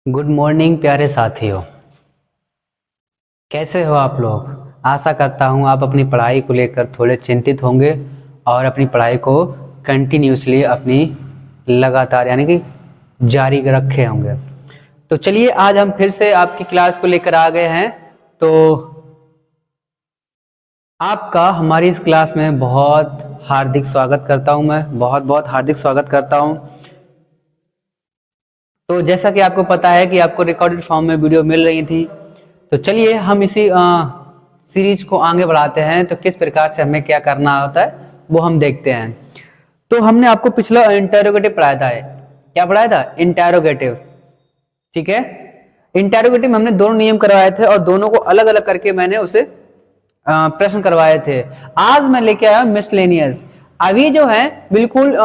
Good morning प्यारे साथियों। कैसे हो आप लोग। आशा करता हूँ आप अपनी पढ़ाई को लेकर थोड़े चिंतित होंगे और अपनी पढ़ाई को कंटिन्यूसली अपनी लगातार यानी कि जारी रखे होंगे। तो चलिए आज हम फिर से आपकी क्लास को लेकर आ गए हैं। तो आपका हमारी इस क्लास में बहुत हार्दिक स्वागत करता हूँ। मैं बहुत बहुत हार्दिक स्वागत करता हूँ। तो जैसा कि आपको पता है कि आपको रिकॉर्डेड फॉर्म में वीडियो मिल रही थी, तो चलिए हम इसी सीरीज को आगे बढ़ाते हैं। तो किस प्रकार से हमें क्या करना होता है वो हम देखते हैं। तो हमने आपको पिछला इंटेरोगेटिव पढ़ाया था। क्या पढ़ाया था? इंटेरोगेटिव। ठीक है। इंटेरोगेटिव में हमने दोनों नियम करवाए थे और दोनों को अलग अलग करके मैंने उसे प्रश्न करवाए थे। आज मैं लेके आया मिसलेनियस। अभी जो है बिल्कुल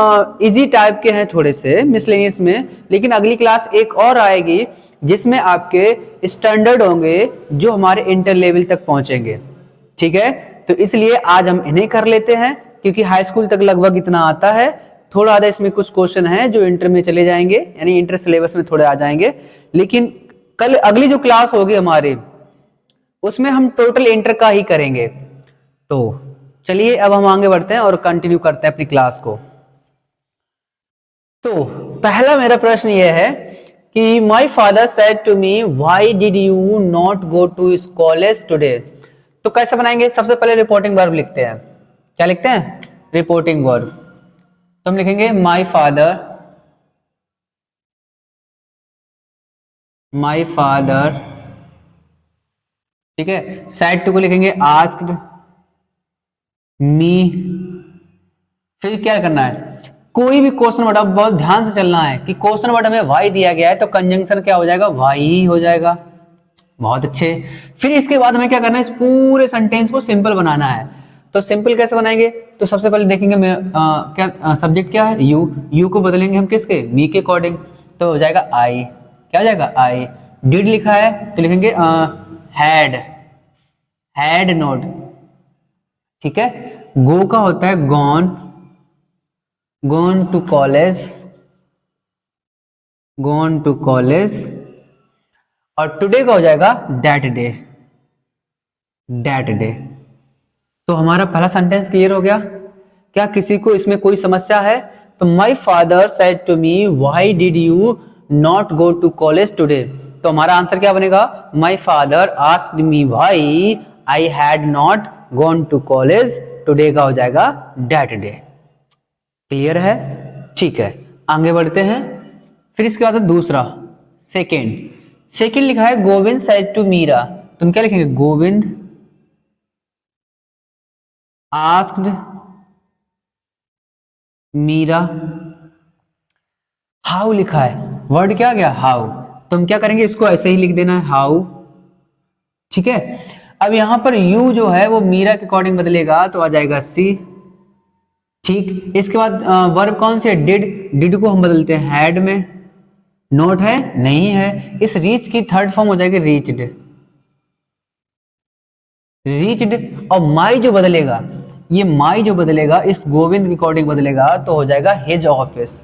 इजी टाइप के हैं थोड़े से मिसलेनियस में, लेकिन अगली क्लास एक और आएगी जिसमें आपके स्टैंडर्ड होंगे जो हमारे इंटर लेवल तक पहुंचेंगे। ठीक है। तो इसलिए आज हम इन्हें कर लेते हैं क्योंकि हाई स्कूल तक लगभग इतना आता है। थोड़ा आधा इसमें कुछ क्वेश्चन है जो इंटर में चले जाएंगे, यानी इंटर सिलेबस में थोड़े आ जाएंगे। लेकिन कल अगली जो क्लास होगी हमारी उसमें हम टोटल इंटर का ही करेंगे। तो चलिए अब हम आगे बढ़ते हैं और कंटिन्यू करते हैं अपनी क्लास को। तो पहला मेरा प्रश्न यह है कि my father said to me why did you not go to college today. तो कैसे बनाएंगे? सबसे पहले रिपोर्टिंग वर्ब लिखते हैं। क्या लिखते हैं? Reporting verb. तो हम लिखेंगे माई फादर। ठीक है। सेड टू को लिखेंगे आस्क्ड मी। फिर क्या करना है? कोई भी क्वेश्चन वर्ड, बहुत ध्यान से चलना है कि क्वेश्चन वर्ड हमें वाई दिया गया है तो कंजंक्शन क्या हो जाएगा? वाई ही हो जाएगा। बहुत अच्छे। फिर इसके बाद हमें क्या करना है? इस पूरे सेंटेंस को सिंपल बनाना है। तो सिंपल कैसे बनाएंगे? तो सबसे पहले देखेंगे क्या सब्जेक्ट क्या है? यू। यू को बदलेंगे हम किसके? मी के अकॉर्डिंग। तो हो जाएगा आई। क्या हो जाएगा? आई। डिड लिखा है तो लिखेंगे हैड नोट। ठीक है। गो का होता है gone to college, gone to college. और टुडे का हो जाएगा दैट डे। तो हमारा पहला सेंटेंस क्लियर हो गया। क्या किसी को इसमें कोई समस्या है? तो my father said to me why did you not go to college today. तो हमारा आंसर क्या बनेगा? My father asked me why I had not gone to college today का हो जाएगा दैट डे। क्लियर है? ठीक है, आगे बढ़ते हैं। फिर इसके बाद दूसरा सेकेंड लिखा है गोविंद सेड टू मीरा। तुम क्या लिखेंगे? गोविंद आस्क्ड मीरा हाउ लिखा है। वर्ड क्या गया? हाउ। तुम क्या करेंगे? इसको ऐसे ही लिख देना है हाउ। ठीक है। अब यहां पर यू जो है वो मीरा के अकॉर्डिंग बदलेगा तो आ जाएगा सी। ठीक। इसके बाद वर्ब कौन से? डिड को हम बदलते हैं हैड में। नोट है? नहीं है। इस रीच की थर्ड फॉर्म हो जाएगी रीच्ड। और माई जो बदलेगा, ये माई जो बदलेगा इस गोविंद के अकॉर्डिंग बदलेगा तो हो जाएगा हिज ऑफिस।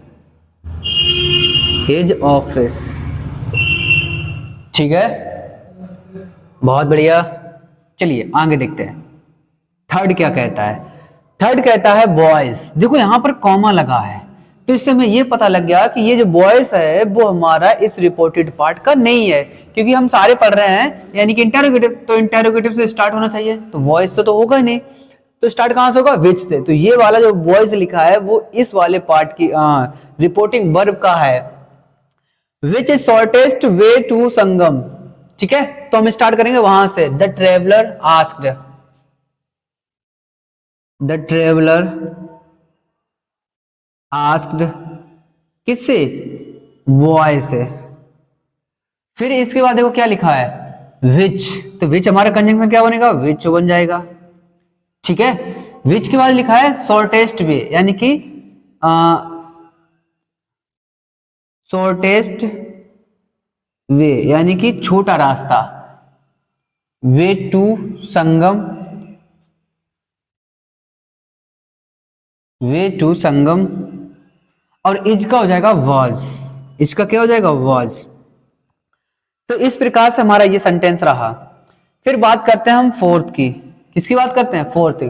ठीक है, बहुत बढ़िया। चलिए आगे देखते हैं। थर्ड क्या कहता है? थर्ड कहता है बॉयज। देखो यहां पर कॉमा लगा है तो इससे हमें यह पता लग गया कि ये जो बॉयज है वो हमारा इस रिपोर्टेड पार्ट का नहीं है, क्योंकि हम सारे पढ़ रहे हैं यानी कि इंटेरोगेटिव, तो इंटेरोगेटिव से स्टार्ट होना चाहिए। तो बॉयज तो होगा ही नहीं, तो स्टार्ट कहां से होगा? विच से। तो ये वाला जो बॉयज लिखा है वो इस वाले पार्ट की रिपोर्टिंग वर्ब का है। Which is shortest way to Sangam. ठीक है, तो हम स्टार्ट करेंगे वहां से। द ट्रेवलर आस्क्ड किससे? बॉय से। फिर इसके बाद देखो क्या लिखा है? विच। तो विच हमारा कंजंक्शन क्या बनेगा? विच बन जाएगा। ठीक है। विच के बाद लिखा है शॉर्टेस्ट वे, यानी कि शॉर्टेस्ट वे यानी कि छोटा रास्ता। Way to Sangam, way to Sangam. और इज का हो जाएगा वॉज। इसका क्या हो जाएगा? वॉज। तो इस प्रकार से हमारा ये सेंटेंस रहा। फिर बात करते हैं हम फोर्थ की। किसकी बात करते हैं? Fourth.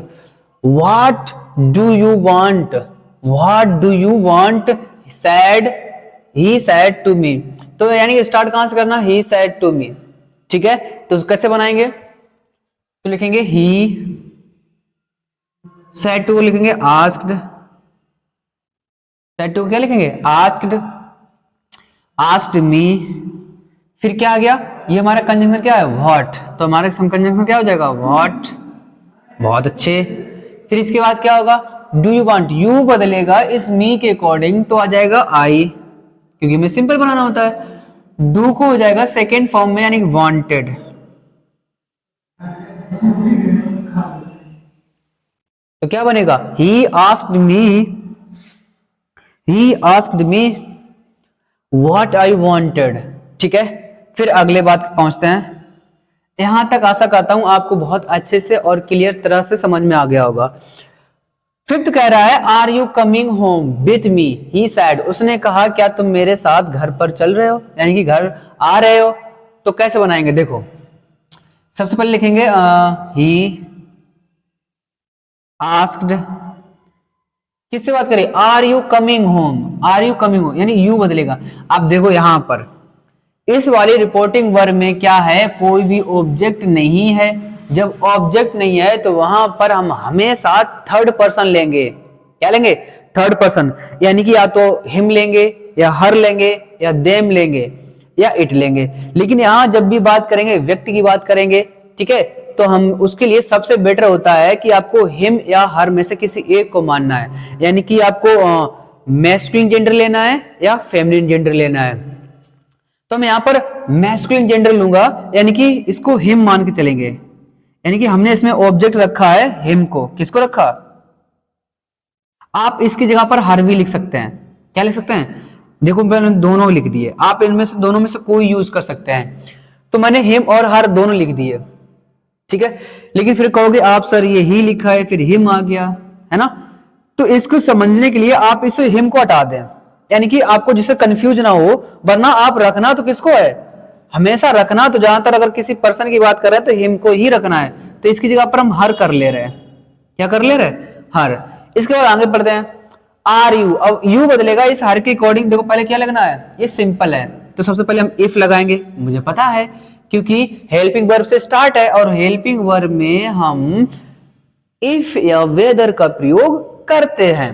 What do you want, what do you want said he said to me. तो यानी स्टार्ट कहां से करना? He said to me. ठीक है, तो कैसे बनाएंगे? तो लिखेंगे ही सैड टू, लिखेंगे आस्क्ड, सैड टू क्या लिखेंगे? Asked, asked me. फिर क्या आ गया? ये हमारा कंजंक्शन क्या है? व्हाट। तो हमारा कंजंक्शन क्या हो जाएगा? व्हाट। बहुत अच्छे। फिर इसके बाद क्या होगा? डू यू वांट, यू बदलेगा इस मी के अकॉर्डिंग तो आ जाएगा आई, क्योंकि हमें सिंपल बनाना होता है। डू को हो जाएगा सेकेंड फॉर्म में यानी वांटेड। तो क्या बनेगा? He asked me, he asked me what I wanted. ठीक है, फिर अगले बात पे पहुंचते हैं। यहां तक आशा करता हूं आपको बहुत अच्छे से और क्लियर तरह से समझ में आ गया होगा। फिफ्थ कह रहा है are you coming home with me, he said. उसने कहा क्या तुम मेरे साथ घर पर चल रहे हो, यानी कि घर आ रहे हो। तो कैसे बनाएंगे? देखो, सबसे पहले लिखेंगे ही आस्क्ड, किससे बात करें? Are you coming home, are you coming home यानी यू बदलेगा। अब देखो यहां पर इस वाली रिपोर्टिंग वर्ब में क्या है? कोई भी ऑब्जेक्ट नहीं है। जब ऑब्जेक्ट नहीं है तो वहां पर हम हमेशा थर्ड पर्सन लेंगे। क्या लेंगे? थर्ड पर्सन, यानी कि या तो हिम लेंगे या हर लेंगे या देम लेंगे या इट लेंगे। लेकिन यहां जब भी बात करेंगे व्यक्ति की बात करेंगे, ठीक है, तो हम उसके लिए सबसे बेटर होता है कि आपको हिम या हर में से किसी एक को मानना है, यानी कि आपको मैस्कुलिन जेंडर लेना है या फेमिनिन जेंडर लेना है। तो मैं यहां पर मैस्कुलिन जेंडर लूंगा, यानी कि इसको हिम मान के चलेंगे, यानी कि हमने इसमें ऑब्जेक्ट रखा है हिम को। किसको रखा? आप इसकी जगह पर हर भी लिख सकते हैं। क्या लिख सकते हैं? देखो मैंने दोनों लिख दिए, आप इनमें से दोनों में से कोई यूज कर सकते हैं। तो मैंने हिम और हर दोनों लिख दिए, ठीक है। लेकिन फिर कहोगे आप सर ये ही लिखा है फिर हिम आ गया, है ना। तो इसको समझने के लिए आप इस हिम को हटा दें, यानी कि आपको जिससे कंफ्यूज ना हो। वरना आप रखना तो किसको है? हमेशा रखना तो ज्यादातर अगर किसी पर्सन की बात कर रहे हैं तो हिम को ही रखना है। तो इसकी जगह पर हम हर कर ले रहे हैं। क्या कर ले रहे हैं? हर। इसके बाद आगे बढ़ते हैं। आर यू, अब यू बदलेगा इस हर के अकॉर्डिंग। देखो पहले क्या लगना है? ये सिंपल है, तो सबसे पहले हम इफ लगाएंगे, मुझे पता है क्योंकि हेल्पिंग वर्ब से स्टार्ट है और हेल्पिंग वर्ब में हम इफ या वेदर का प्रयोग करते हैं।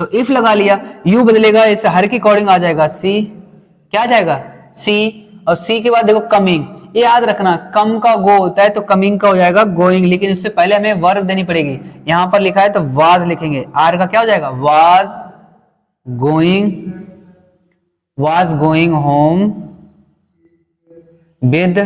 तो इफ लगा लिया, यू बदलेगा इस हर के अकॉर्डिंग आ जाएगा सी। क्या आ जाएगा? सी। और सी के बाद देखो कमिंग, ये याद रखना कम का गो होता है तो कमिंग का हो जाएगा गोइंग, लेकिन इससे पहले हमें वर्ब देनी पड़ेगी। यहां पर लिखा है तो वाज लिखेंगे, आर का क्या हो जाएगा? Was going, was going home with,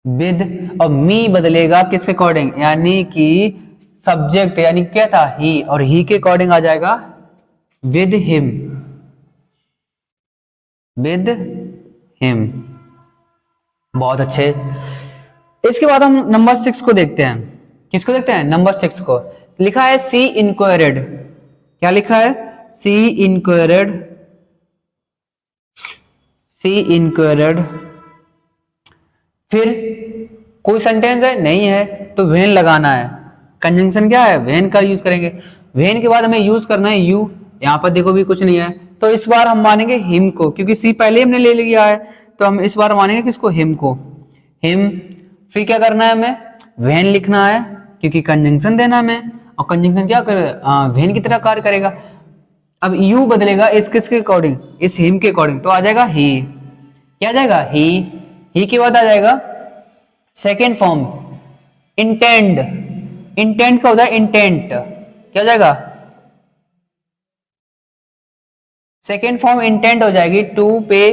with. और मी बदलेगा किसके अकॉर्डिंग? यानी कि सब्जेक्ट, यानी क्या था? ही, और ही के अकॉर्डिंग आ जाएगा विद हिम, विद हिम। बहुत अच्छे। इसके बाद हम नंबर 6 को देखते हैं। किसको देखते हैं? नंबर 6 को। लिखा है सी इंक्वायर्ड। क्या लिखा है? सी इंक्वायर्ड, सी इंक्वायर्ड। फिर कोई सेंटेंस है? नहीं है, तो वेन लगाना है। कंजंक्शन क्या है? वेन का यूज करेंगे। वेन के बाद हमें यूज करना है यू। यहां पर देखो भी कुछ नहीं है, तो इस बार हम मानेंगे हिम को, क्योंकि सी पहले हमने ले लिया है, तो हम इस बार मानेंगे किसको? हिम को, हिम। फिर क्या करना है? हमें वेन लिखना है, क्योंकि कंजंक्शन देना है हमें, और कंजंक्शन क्या करेगा? वेन की तरह कार्य करेगा। अब यू बदलेगा इस किसके अकॉर्डिंग? इस हिम के अकॉर्डिंग, तो आ जाएगा ही। क्या आ जाएगा? ही के बाद आ जाएगा सेकेंड फॉर्म इंटेंड। इंटेंट का होता है इंटेंट। क्या हो जाएगा? सेकेंड फॉर्म इंटेंट हो जाएगी टू पे,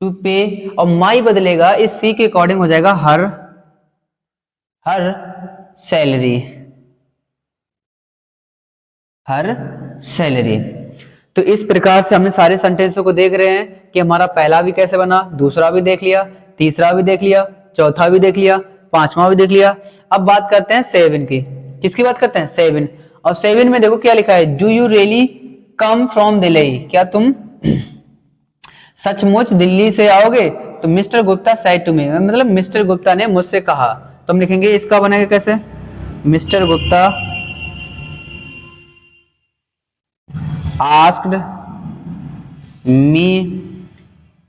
टू पे। और माई बदलेगा इस सी के अकॉर्डिंग हो जाएगा हर, हर सैलरी, हर सैलरी। तो इस प्रकार से हमने सारे सेंटेंसों को देख रहे हैं कि हमारा पहला भी कैसे बना, दूसरा भी देख लिया, तीसरा भी देख लिया, चौथा भी देख लिया, पांचवा भी देख लिया। अब बात करते हैं 7 की। किसकी बात करते हैं? 7। और 7 में देखो क्या लिखा है? Do you really come from Delhi, क्या तुम सचमुच दिल्ली से आओगे? तो mister Gupta said to me, मतलब मिस्टर गुप्ता ने मुझसे कहा। तो हम लिखेंगे इसका बनेगा कैसे, मिस्टर गुप्ता आस्क्ड मी।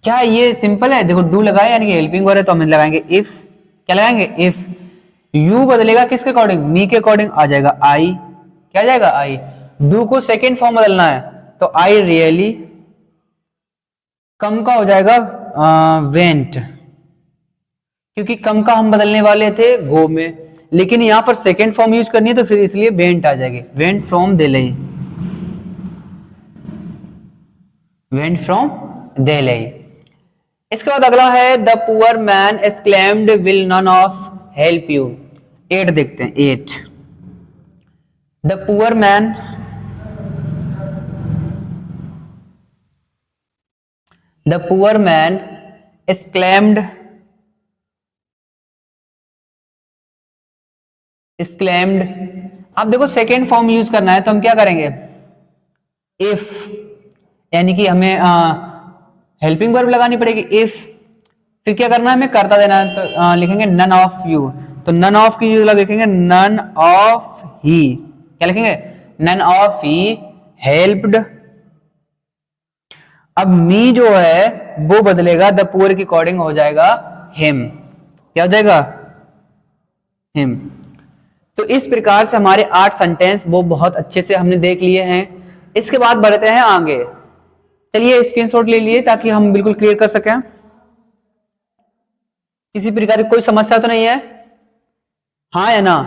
क्या ये सिंपल है, देखो डू लगाए यानी कि हेल्पिंग वर्ब है, तो हम लगाएंगे इफ। क्या लगाएंगे, इफ। यू बदलेगा किसके अकॉर्डिंग, मी के अकॉर्डिंग आ जाएगा आई। क्या आ जाएगा, आई। डू को सेकेंड फॉर्म बदलना है, तो आई रियली। कम का हो जाएगा वेंट, क्योंकि कम का हम बदलने वाले थे गो में, लेकिन यहां पर सेकेंड फॉर्म यूज करनी है तो फिर इसलिए वेंट आ जाएगी, went from Delhi, went from Delhi. इसके बाद अगला है the poor man exclaimed will none of help you. 8 देखते हैं, 8। The poor man, the poor man exclaimed, exclaimed. अब देखो सेकेंड फॉर्म यूज करना है तो हम क्या करेंगे, इफ, यानी कि हमें हेल्पिंग वर्ब लगानी पड़ेगी इफ। फिर क्या करना है, हमें करता देना है, तो लिखेंगे नन ऑफ यू। तो नन ऑफ की यूज लिखेंगे नन ऑफ ही। क्या लिखेंगे, नन ऑफ ही हेल्प्ड। अब मी जो है वो बदलेगा द पुअर के अकॉर्डिंग हो जाएगा हिम। क्या हो जाएगा, हिम। तो इस प्रकार से हमारे 8 सेंटेंस वो बहुत अच्छे से हमने देख लिए हैं। इसके बाद बढ़ते हैं आगे। चलिए स्क्रीनशॉट ले लिए ताकि हम बिल्कुल क्लियर कर सकें। किसी प्रकार की कोई समस्या तो नहीं है, हाँ या ना?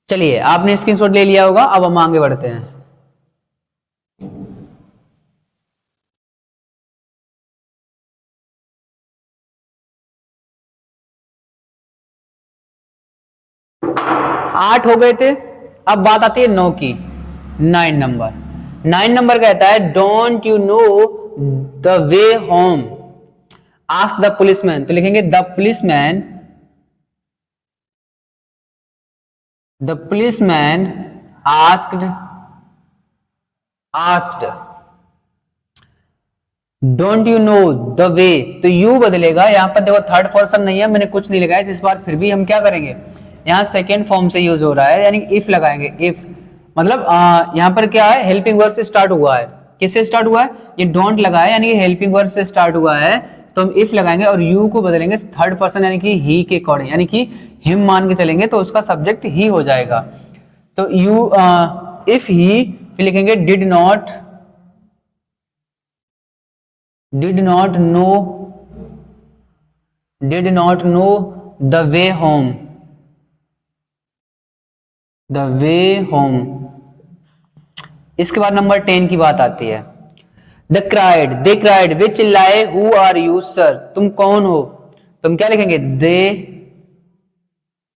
चलिए आपने स्क्रीनशॉट ले लिया होगा, अब हम आगे बढ़ते हैं। आठ हो गए थे, अब बात आती है 9 की। 9 नंबर, 9 नंबर कहता है don't you know the way home, ask the policeman. तो लिखेंगे the policeman, the policeman asked, asked don't you know the way. तो यू बदलेगा, यहां पर देखो थर्ड पर्सन नहीं है, मैंने कुछ नहीं लगाया इस बार, फिर भी हम क्या करेंगे, यहाँ सेकेंड फॉर्म से यूज हो रहा है, यानी इफ लगाएंगे। इफ मतलब यहाँ पर क्या है, हेल्पिंग वर्ब से स्टार्ट हुआ है। किससे स्टार्ट हुआ है, ये डोंट लगा है, यानी कि हेल्पिंग वर्ब से स्टार्ट हुआ है, तो हम इफ लगाएंगे और यू को बदलेंगे थर्ड पर्सन यानी कि ही के अकॉर्डिंग, यानी कि हिम मान के चलेंगे तो उसका सब्जेक्ट ही हो जाएगा। तो यू इफ ही, फिर लिखेंगे did not, did not know, did not know the way home, the way home। इसके बाद नंबर 10 की बात आती है। द क्राइड, दे क्राइड, वे चिल्लाए, हु आर यू सर, तुम कौन हो। तुम क्या लिखेंगे, दे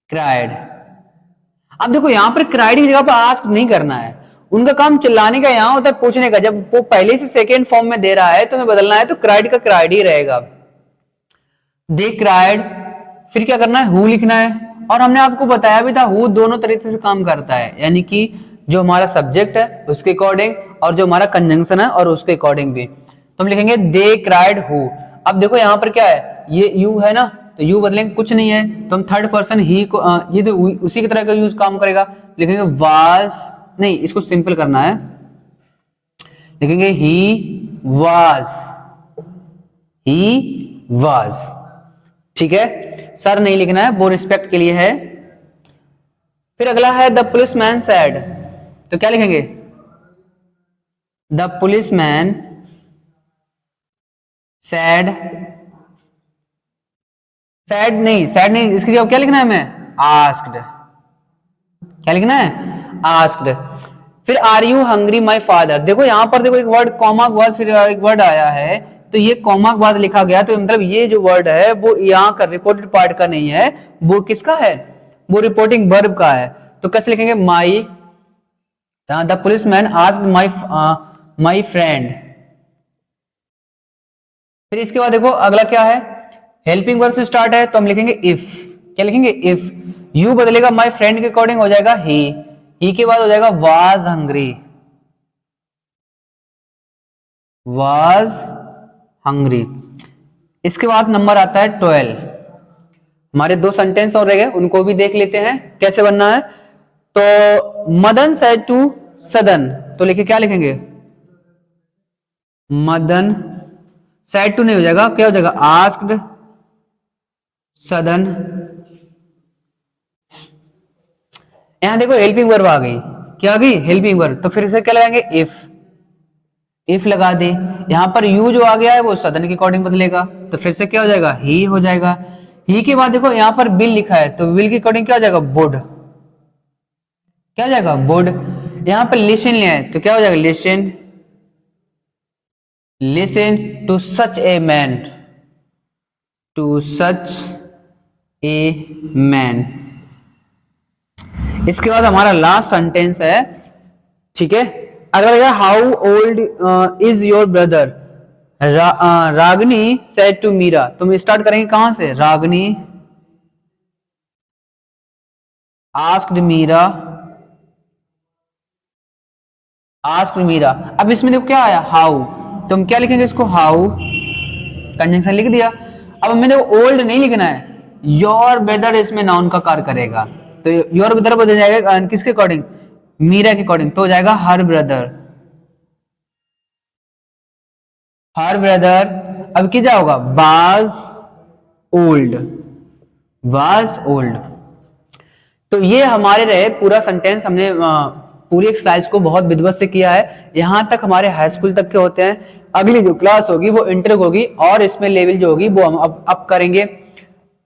क्राइड। अब देखो यहां पर क्राइड की जगह पर आस्क नहीं करना है, उनका काम चिल्लाने का, यहां होता है पूछने का। जब वो पहले से सेकेंड फॉर्म में दे रहा है तो हमें बदलना है, तो क्राइड का क्राइड ही रहेगा, दे क्राइड। फिर क्या करना है, हु लिखना है, और हमने आपको बताया भी था हु दोनों तरीके से काम करता है, यानी कि जो हमारा सब्जेक्ट है उसके अकॉर्डिंग और जो हमारा कंजंक्शन है और उसके अकॉर्डिंग भी। तो हम लिखेंगे दे क्राइड हु। अब देखो यहां पर क्या है, ये यू है ना, तो यू बदलेंगे कुछ नहीं है, तो हम थर्ड पर्सन ही को ये तो उसी की तरह का यूज काम करेगा। लिखेंगे वाज, नहीं इसको सिंपल करना है, लिखेंगे ही वाज, ही वाज। ठीक है, सर नहीं लिखना है, वो रिस्पेक्ट के लिए है। फिर अगला है द पुलिसमैन सैड। तो क्या लिखेंगे, द पुलिसमैन सैड, सैड नहीं, सैड नहीं, इसकी जगह क्या लिखना है हमें, आस्क्ड। क्या लिखना है, आस्क्ड। फिर are you hungry my father. देखो यहां पर देखो एक वर्ड कॉमा के बाद फिर एक वर्ड आया है, तो ये कॉमा के बाद लिखा गया, तो मतलब ये जो वर्ड है वो यहाँ का रिपोर्टेड पार्ट का नहीं है, वो किसका है, वो रिपोर्टिंग वर्ब का है। तो कैसे लिखेंगे, my, the policeman asked my, my friend. फिर इसके बाद देखो अगला क्या है, हेल्पिंग वर्ब से स्टार्ट है, तो हम लिखेंगे इफ। क्या लिखेंगे, इफ। यू बदलेगा माई फ्रेंड के अकॉर्डिंग हो जाएगा ही के बाद हो जाएगा वाज हंग्री। was hungry। इसके बाद नंबर आता है 12। हमारे 2 सेंटेंस और रह गए, उनको भी देख लेते हैं कैसे बनना है। तो मदन said to सदन, तो लिखे क्या लिखेंगे? मदन said to नहीं हो जाएगा, क्या हो जाएगा? asked सदन। यहां देखो हेल्पिंग वर्ब आ गई, क्या आ गई? Helping verb. तो फिर से क्या लगाएंगे? इफ लगा दे। यहां पर यू जो आ गया है वो सदन के अकॉर्डिंग बदलेगा, तो फिर से क्या हो जाएगा? ही हो जाएगा। ही के बाद देखो यहां पर बिल लिखा है, तो विल के अकॉर्डिंग क्या हो जाएगा? वुड। क्या हो जाएगा? वुड। यहां पर लिसन लिया है, तो क्या हो जाएगा? Listen to such a man, to such a man. इसके बाद हमारा लास्ट सेंटेंस है, ठीक है। अगर how old is your brother, Ragini said to Meera. तो हम स्टार्ट करेंगे कहां से? रागनी आस्क्ड मीरा, अब इसमें देखो क्या आया? हाउ। तो हम क्या लिखेंगे इसको? हाउ, कंजंक्शन लिख दिया। अब हमें देखो ओल्ड नहीं लिखना है, योर ब्रदर इसमें नाउन का कार्य करेगा, तो योर ब्रदर बदल जाएगा किसके अकॉर्डिंग? मीरा के अकॉर्डिंग, तो हो जाएगा हर ब्रदर। Her brother. अब क्या होगा? Was old, was old. तो ये हमारे रहे पूरा सेंटेंस। हमने पूरी एक्सरसाइज को बहुत विधिवत से किया है। यहां तक हमारे हाई स्कूल तक के होते हैं। अगली जो क्लास होगी वो इंटर होगी, और इसमें लेवल जो होगी वो हम अब करेंगे।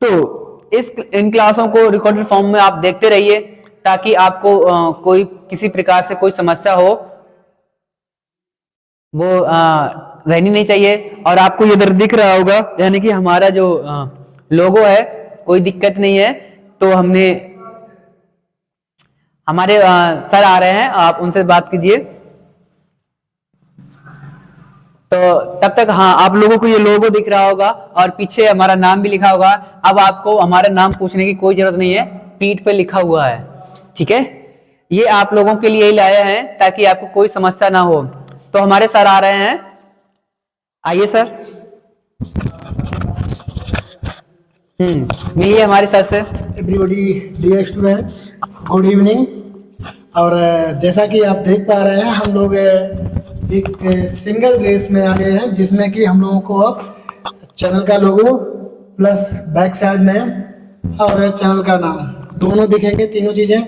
तो इन क्लासों को रिकॉर्डेड फॉर्म में आप देखते रहिए, ताकि आपको कोई किसी प्रकार से कोई समस्या हो वो रहनी नहीं चाहिए। और आपको ये इधर दिख रहा होगा, यानी कि हमारा जो लोगो है, कोई दिक्कत नहीं है। तो हमने हमारे सर आ रहे हैं, आप उनसे बात कीजिए। तो तब तक हाँ, आप लोगों को ये लोगो दिख रहा होगा और पीछे हमारा नाम भी लिखा होगा। अब आपको हमारा नाम पूछने की कोई जरूरत नहीं है, पीठ पे लिखा हुआ है, ठीक है। ये आप लोगों के लिए ही लाया है ताकि आपको कोई समस्या ना हो। तो हमारे सर आ रहे हैं, आइए सर। मिलिए हमारे सर से। Everybody, dear students, good evening. और जैसा कि आप देख पा रहे हैं, हम लोग एक सिंगल ड्रेस में आ गए हैं, जिसमें कि हम लोगों को अब चैनल का लोगो प्लस बैक साइड नेम और चैनल का नाम दोनों दिखेंगे, तीनों चीज़ें।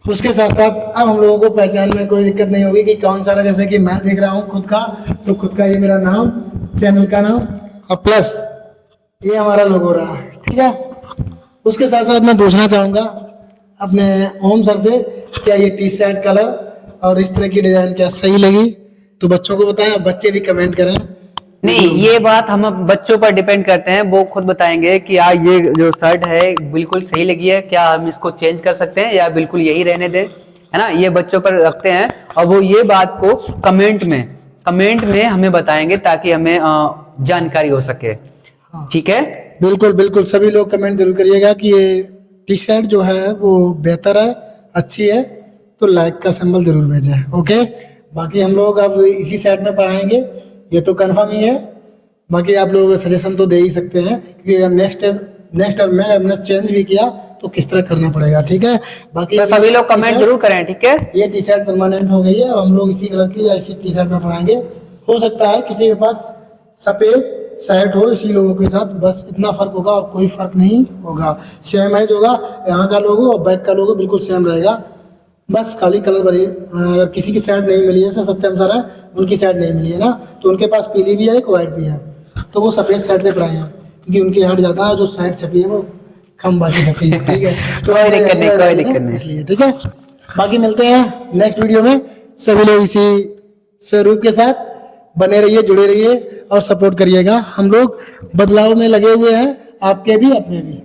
उसके साथ साथ अब हम लोगों को पहचान में कोई दिक्कत नहीं होगी कि कौन सा रहा। जैसे कि मैं देख रहा हूँ खुद का, तो खुद का ये मेरा नाम, चैनल का नाम और प्लस ये हमारा लोगो रहा, ठीक है। उसके साथ साथ मैं पूछना चाहूँगा अपने ओम सर से, क्या ये टी शर्ट कलर और इस तरह की डिजाइन क्या सही लगी? तो बच्चों को बताएं, अब बच्चे भी कमेंट करें। नहीं, ये बात हम बच्चों पर डिपेंड करते हैं, वो खुद बताएंगे कि ये जो शर्ट है बिल्कुल सही लगी है, क्या हम इसको चेंज कर सकते हैं या बिल्कुल यही रहने दें, है ना। ये बच्चों पर रखते हैं, और वो ये बात को कमेंट में हमें बताएंगे, ताकि हमें जानकारी हो सके। हाँ, ठीक है, बिल्कुल बिल्कुल। सभी लोग कमेंट जरूर करिएगा कि ये टी शर्ट जो है वो बेहतर है, अच्छी है, तो लाइक का सिंबल जरूर भेजें। ओके, बाकी हम लोग अब इसी सेट में पढ़ाएंगे, ये तो कंफर्म ही है। बाकी आप लोग सजेशन तो दे ही सकते हैं, क्योंकि नेक्स्ट टर्म में हमने चेंज भी किया तो किस तरह करना पड़ेगा, ठीक है। बाकी तो सभी लोग कमेंट जरूर करें, ठीक है। ये टी शर्ट परमानेंट हो गई है, अब हम लोग इसी कलर की या इसी टी शर्ट में पढ़ाएंगे। हो सकता है किसी के पास सफ़ेद शर्ट हो इसी लोगों के साथ, बस इतना फर्क होगा और कोई फर्क नहीं होगा। सेम एज होगा, यहाँ का लोगो और बैक का लोगो बिल्कुल सेम रहेगा, बस खाली कलर भरी। अगर किसी की शर्ट नहीं मिली है, जैसे सत्यम सर है, उनकी शर्ट नहीं मिली है ना, तो उनके पास पीली भी है, एक वाइट भी है, तो वो सफ़ेद शर्ट से पढ़ाए हैं, क्योंकि उनकी हाइट ज़्यादा है, जो शर्ट छपी है वो कम बाकी छपी है, ठीक है। तो कोई दिक्कत नहीं, इसलिए ठीक है। बाकी मिलते हैं नेक्स्ट वीडियो में। सभी लोग इसी स्वरूप के साथ बने रहिए, जुड़े रहिए और सपोर्ट करिएगा। हम लोग बदलाव में लगे हुए हैं, आपके भी अपने भी।